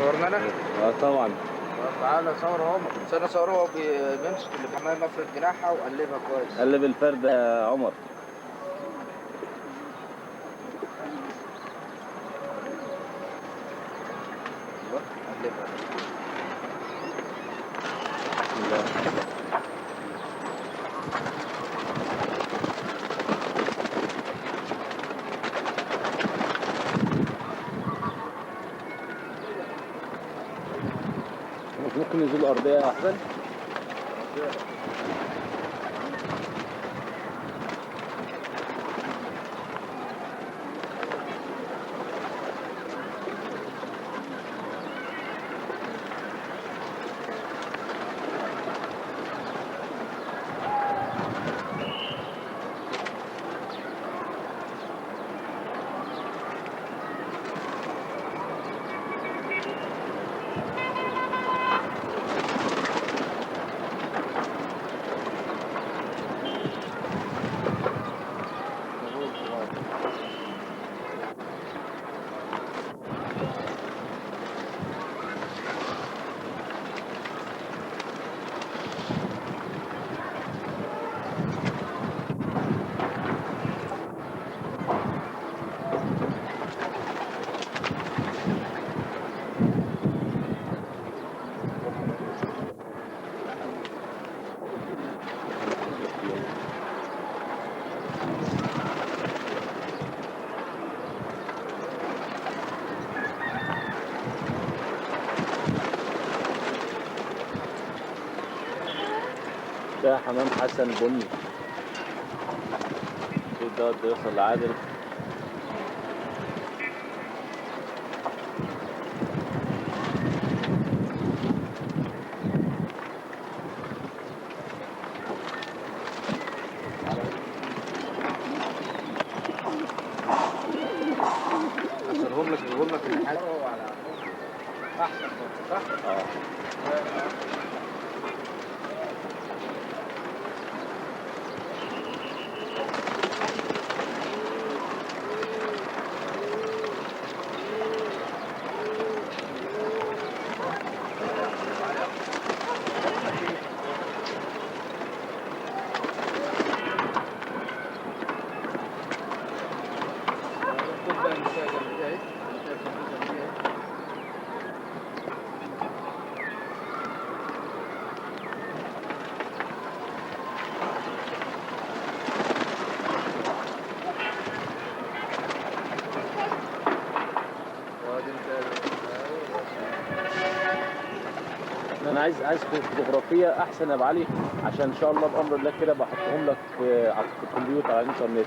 صورنا انا؟ اه طبعا. تعالى صور اهو، بس انا صوره هو بيمسك الحمامه مفرد جناحها وقلبها كويس. قلب الفردة يا عمر. ايوه قلبها. مش ممكن نزول أرضية أحسن؟ ده حمام حسن بني. ده يوصل لعادل. اصلهم لك يقول لك ان حاجه على احسن برضه صح؟ اه. انا عايز فوتوغرافيه احسن يا ابو علي، عشان ان شاء الله بامر الله كده بحطهم لك على الكمبيوتر على الانترنت.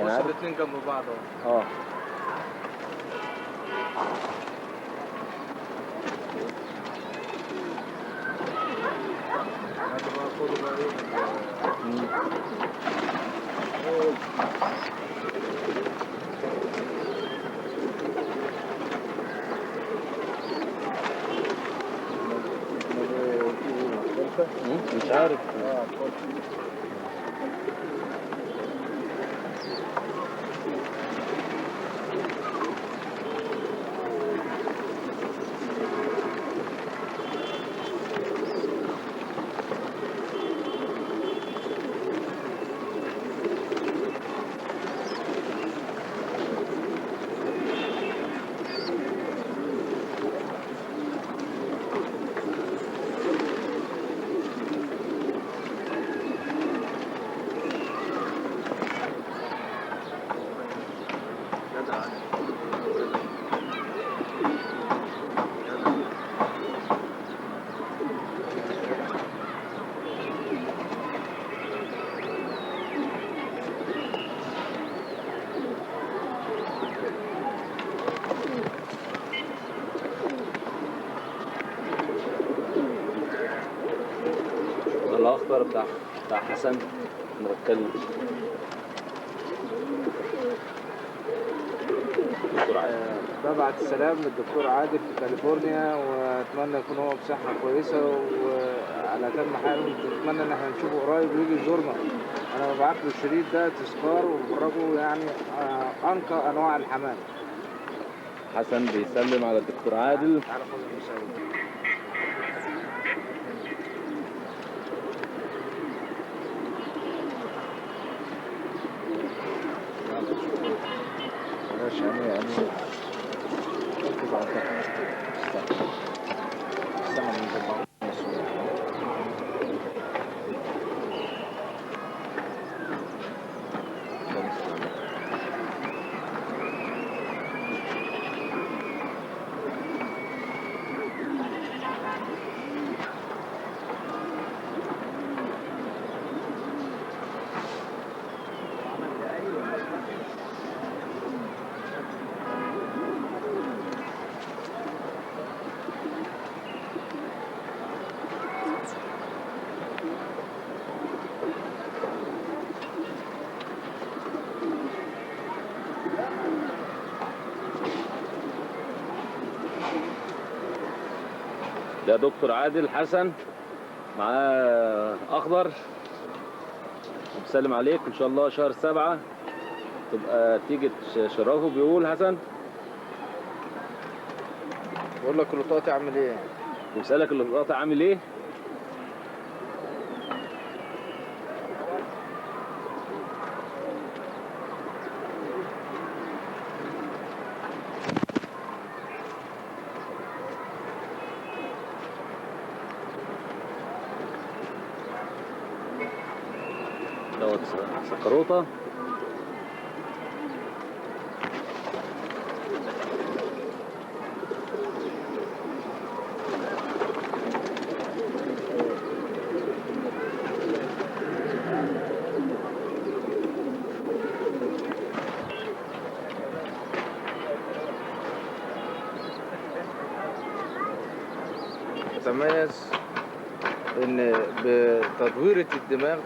بص الاثنين جنب بعض اهو. اه. هذا بقى خده بقى مش عارف. الاخضر بتاع حسن مركز. ببعت السلام للدكتور عادل في كاليفورنيا، واتمنى يكون هو بصحة كويسة وعلى تم حاله. اتمنى ان احنا نشوفه قريب ويجي يزورنا. انا ببعت له الشريط ده تذكار وبفرجه يعني انقى انواع الحمام. حسن بيسلم على الدكتور عادل. تعالى خد المساعد. بلاش يعني ركز على التكة. استنى من طبعا. ده دكتور عادل حسن معاه اخضر، بسلم عليك. ان شاء الله شهر 7 تبقى تيجي تشرفه. بيقول حسن بقول لك اللقاطي عامل ايه؟ بيسألك اللقاط عامل ايه؟ دوت سكروطة. يتميز ان بتدويرة الدماغ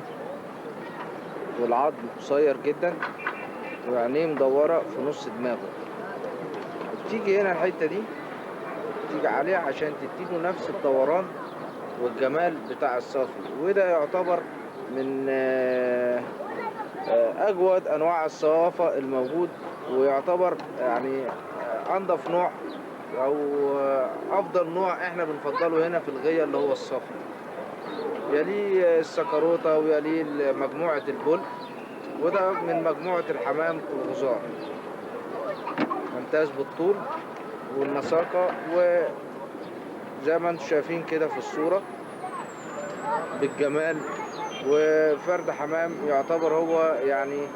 والعظم قصير جدا وعينيه مدورة في نص دماغه. بتيجي هنا الحتة دي تيجي عليها عشان تديله نفس الدوران والجمال بتاع الصافي، وده يعتبر من أجود أنواع الصوافة الموجود، ويعتبر يعني أنضف نوع أو أفضل نوع إحنا بنفضله هنا في الغية اللي هو الصافي. يليه السكروطة ويليه مجموعة البل، وده من مجموعة الحمام الغزار. ممتاز بالطول والنساقة، وزي ما انتم شايفين كده في الصورة بالجمال. وفرد حمام يعتبر هو يعني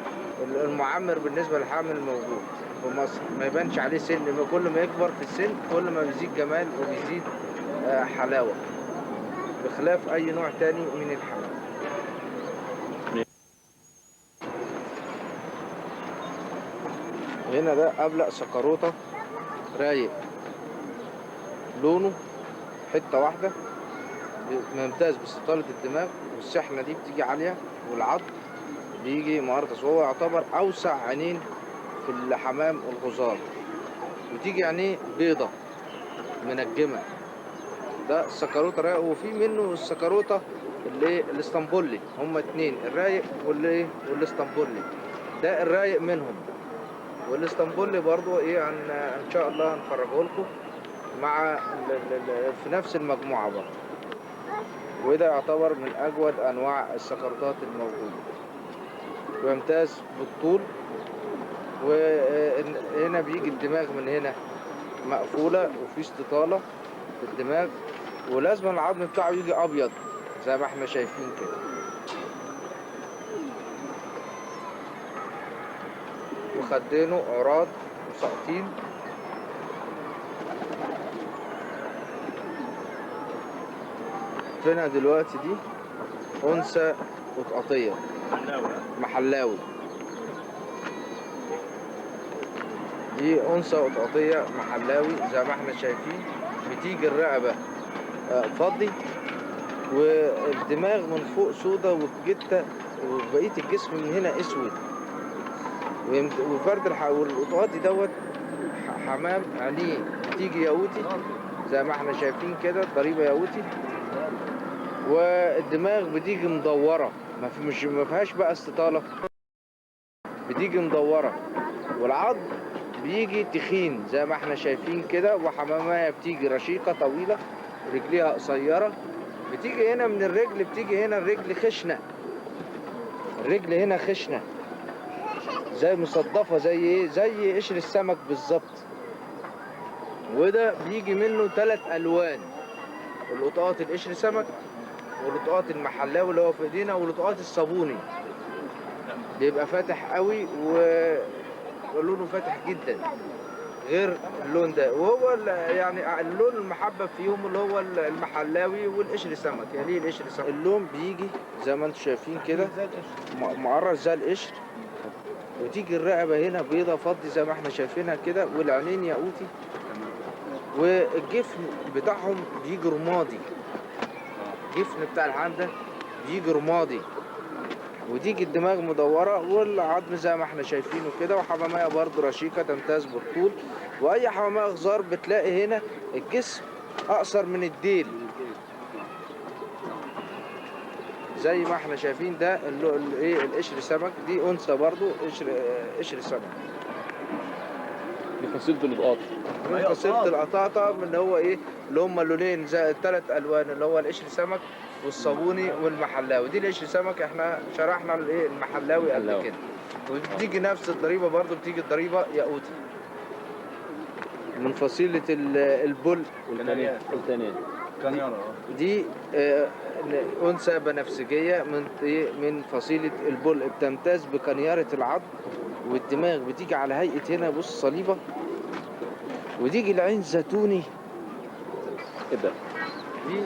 المعمر بالنسبة للحمام الموجود في مصر. ما يبانش عليه سن، كل ما يكبر في السن كل ما بيزيد جمال وبيزيد حلاوة، بخلاف أي نوع تاني من الحمام. هنا ده أبلق سكروطة رايق، لونه حتة واحدة، ممتاز باستطالة الدماغ، والسحنة دي بتيجي عالية، والعض بيجي مقرطس، وهو يعتبر أوسع عينين في الحمام الغزار، وتيجي عينيه بيضة منجمة. ده السكروطة رايق. وفي منه السكروطة اللي الاسطنبولي، هما اتنين، الرايق والاسطنبولي. ده الرايق منهم، والاسطنبولي برضو ايه ان شاء الله هنفرجه لكم مع في نفس المجموعة برضو. وده يعتبر من أجود أنواع السكروطات الموجودة، ويمتاز بالطول. وهنا بيجي الدماغ من هنا مقفولة وفي استطالة في الدماغ، ولازم العظم بتاعه يجي أبيض زي ما احنا شايفين كده. وخدينه عراض وساقطين. فينا دلوقتي دي أنثى قطقطية محلاوي. دي أنثى قطقطية محلاوي زي ما احنا شايفين. بتيجي الرقبة فضي، والدماغ من فوق سودا، والجتة وبقية الجسم من هنا اسود. وفرد والقطقاطي دوت حمام عينيه بتيجي ياقوتي زي ما احنا شايفين كده، ضريبة ياقوتي. والدماغ بتيجي مدورة، ما فيهاش بقى استطالة، بتيجي مدورة. والعظم بيجي تخين زي ما احنا شايفين كده، وحمامية بتيجي رشيقة طويلة رجليها قصيرة. بتيجي هنا من الرجل، بتيجي هنا الرجل خشنة، الرجل هنا خشنة زي مصدفة، زي ايه، زي قشر السمك بالظبط. وده بيجي منه 3 ألوان: اللقطات القشر سمك، ولقطات المحلاوي اللي هو في ايدينا، ولقطات الصابوني. بيبقى فاتح قوي ولونه فاتح جدا غير اللون ده. وهو يعني اللون المحبب فيهم اللي هو المحلاوي والقشر سمك، يعني القشر سمك. اللون بيجي زي ما انتم شايفين كده مقرص زي القشر، وتيجي الرقبة هنا بيضة فضي زي ما احنا شايفينها كده، والعينين ياقوتي، والجفن بتاعهم بيجي رمادي. الجفن بتاع الحمام ده بيجي رمادي، وتيجي الدماغ مدورة، والعظم زي ما احنا شايفينه كده. وحمامية برضو رشيقة تمتاز بالطول. واي حمامية غزار بتلاقي هنا الجسم اقصر من الديل زي ما احنا شايفين. ده ايه، القشر سمك. دي انثى برضو قشر سمك. دي فصيلة اللقاط. من فصيلة القطاطة، من هو ايه، اللي هم اللونين زي ال3 ألوان اللي هو القشر سمك والصابوني والمحلاوي. دي القشر سمك، احنا شرحنا الايه المحلاوي قبل كده. وبتيجي نفس الضريبة برضو، بتيجي الضريبة ياقوتي من فصيلة البل والثانية دي أنثى بنفسجية من فصيلة البل، بتمتاز بكنيارة العظم، والدماغ بتيجي على هيئة هنا بص صليبة، وتيجي العين زيتوني. ابدأ. دي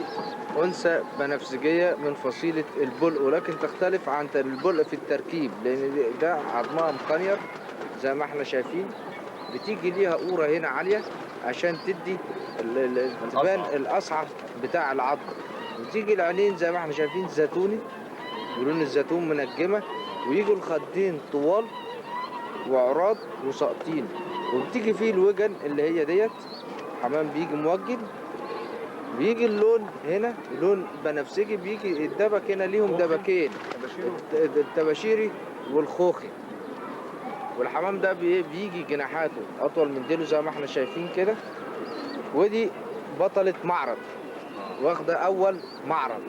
أنثى بنفسجية من فصيلة البل، ولكن تختلف عن البل في التركيب، لأن ده عظمها مقنير زي ما احنا شايفين. بتيجي ليها قورة هنا عالية عشان تدي تبان الأصعب بتاع العظم. وتيجي العينين زي ما احنا شايفين زيتوني ولون الزيتون منجمة، ويجوا الخدين طوال وعراض وساقطين. وبتيجي فيه الوجن اللي هي ديت حمام بيجي موجن. بيجي اللون هنا لون بنفسجي، بيجي الدبك هنا ليهم دبكين، التباشيري والخوخي. والحمام ده بيجي جناحاته اطول من ديله زي ما احنا شايفين كده. ودي بطلة معرض، واخدة اول معرض،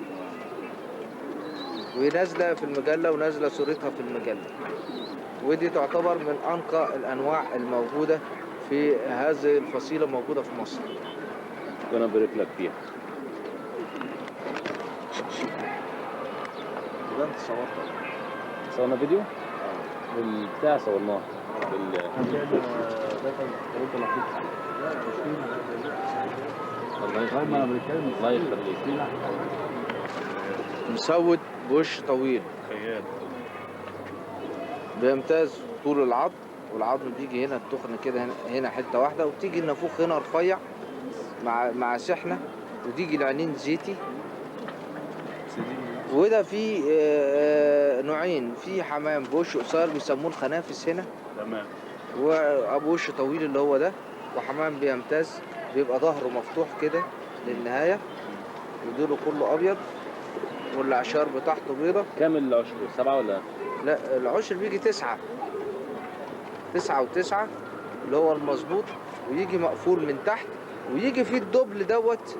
ونازلة في المجلة ونازلة صورتها في المجلة. ودي تعتبر من انقى الانواع الموجودة في هذه الفصيلة، موجودة في مصر. ربنا يبارك لك فيها. ده انت صورتها؟ صورنا فيديو؟ بالبتاع صورناه الله يخليك. مسود بوش طويل، بيمتاز طول العظم، والعظم بيجي هنا التخن كده، هنا حته واحده، وبتيجي النافوخ هنا رفيع مع سحنه، وتيجي العينين زيتي. وده في نوعين، في حمام بوش قصير بيسموه الخنافس هنا، تمام، وابو وش طويل اللي هو ده. وحمام بيمتاز بيبقى ظهره مفتوح كده للنهايه، وديله كله ابيض، والعشار بتاعته بيضه. كام العشر؟ 7 ولا؟ لا، العشر بيجي 9 و9 اللي هو المظبوط، ويجي مقفول من تحت، ويجي فيه الدبل دوت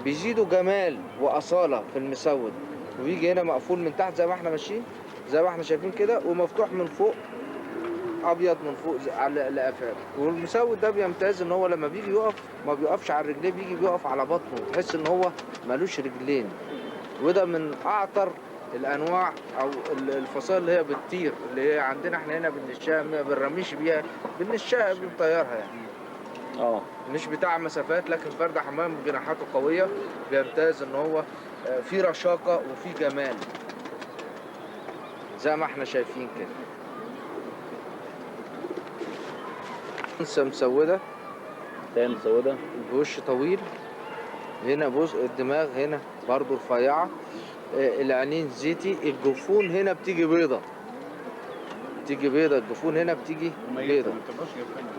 بيزيدوا جمال وأصالة في المسود. ويجي هنا مقفول من تحت زي ما احنا ماشيين، زي ما احنا شايفين كده، ومفتوح من فوق ابيض من فوق على قفاه. والمسود ده بيمتاز ان هو لما بيجي يقف ما بيقفش على رجليه، بيجي بيقف على بطنه، تحس ان هو ملوش رجلين. وده من اعطر الانواع او الفصائل اللي هي بتطير، اللي هي عندنا احنا هنا بنشاها، ما بنرميش بيها، بنشاها بنطيرها يعني. مش بتاع مسافات، لكن فرد حمام جناحاته قويه، بيمتاز ان هو في رشاقه وفي جمال زي ما احنا شايفين كده. انثى مسوده، تاني مسوده بوش طويل، هنا جزء الدماغ هنا برضو رفيعه، العينين زيتي، الجفون هنا بتيجي بيضه، الجفون هنا بتيجي بيضه.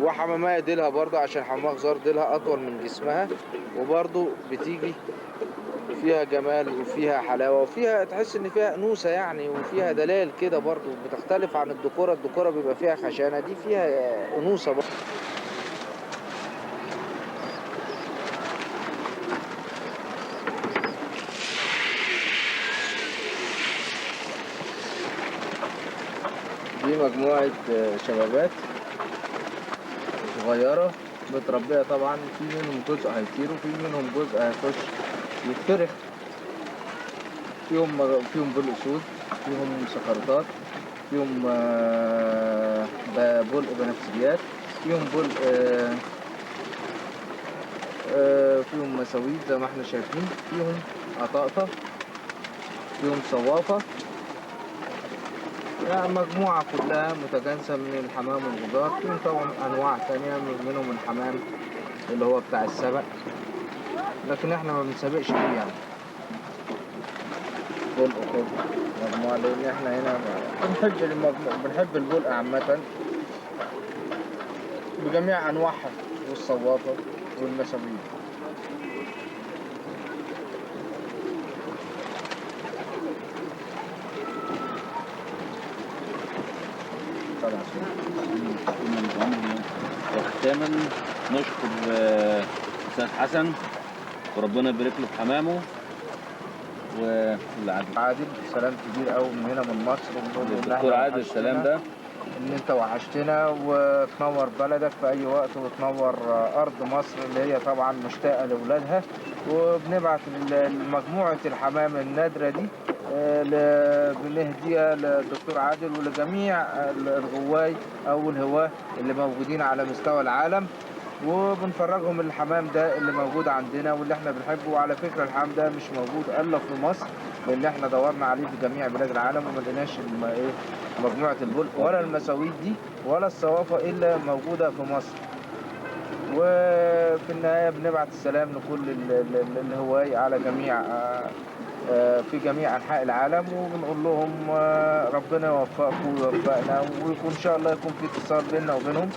وحمامية ديلها برضو، عشان حمامة غزار ديلها اطول من جسمها، وبرضو بتيجي فيها جمال وفيها حلاوة وفيها تحس إن فيها أنوثة يعني، وفيها دلال كده برضو، بتختلف عن الديكورة. الديكورة بيبقى فيها خشانة، دي فيها أنوثة برضو. دي مجموعة شبابات صغيرة متربية طبعا، في منهم جزء هيطير وفي منهم جزء هيخش يتفرخ. فيهم بلق اسود، فيهم سكرتات، فيهم بلق بنفسجيات، فيهم بلق فيهم مساويد زي ما احنا شايفين، فيهم قطاطة، فيهم صوافة. يعني مجموعة كلها متجانسة من الحمام والغزار. فيهم طبعا أنواع تانية منهم الحمام اللي هو بتاع السبق، لكن احنا ما بنسابقش فيه يعني. بلق كله مجموعة، لأن احنا هنا بنحب البلق عامة بجميع أنواعها، والصوافة والمساويد. وختاما نشكر أستاذ حسن، وربنا يبارك له في حمامه عادل. سلام كبير قوي من هنا من مصر، ونقول له الدكتور عادل السلام ده ان انت وحشتنا، وتنور بلدك في اي وقت، وتنور ارض مصر اللي هي طبعا مشتاقه لاولادها. وبنبعت مجموعه الحمام النادره دي بنهديها للدكتور عادل ولجميع الغواي او الهواه اللي موجودين على مستوى العالم، وبنفرجهم الحمام ده اللي موجود عندنا واللي احنا بنحبه. وعلى فكرة الحمام ده مش موجود الا في مصر، لان احنا دورنا عليه في جميع بلاد العالم وما لقيناش مجموعة البلق ولا المساويد دي ولا الصوافة الا موجودة في مصر. وفي النهاية بنبعت السلام لكل الهواي على جميع في جميع أنحاء العالم، وبنقول لهم ربنا يوفقكم ويوفقنا، ويكون إن شاء الله يكون في اتصال بيننا وبينهم.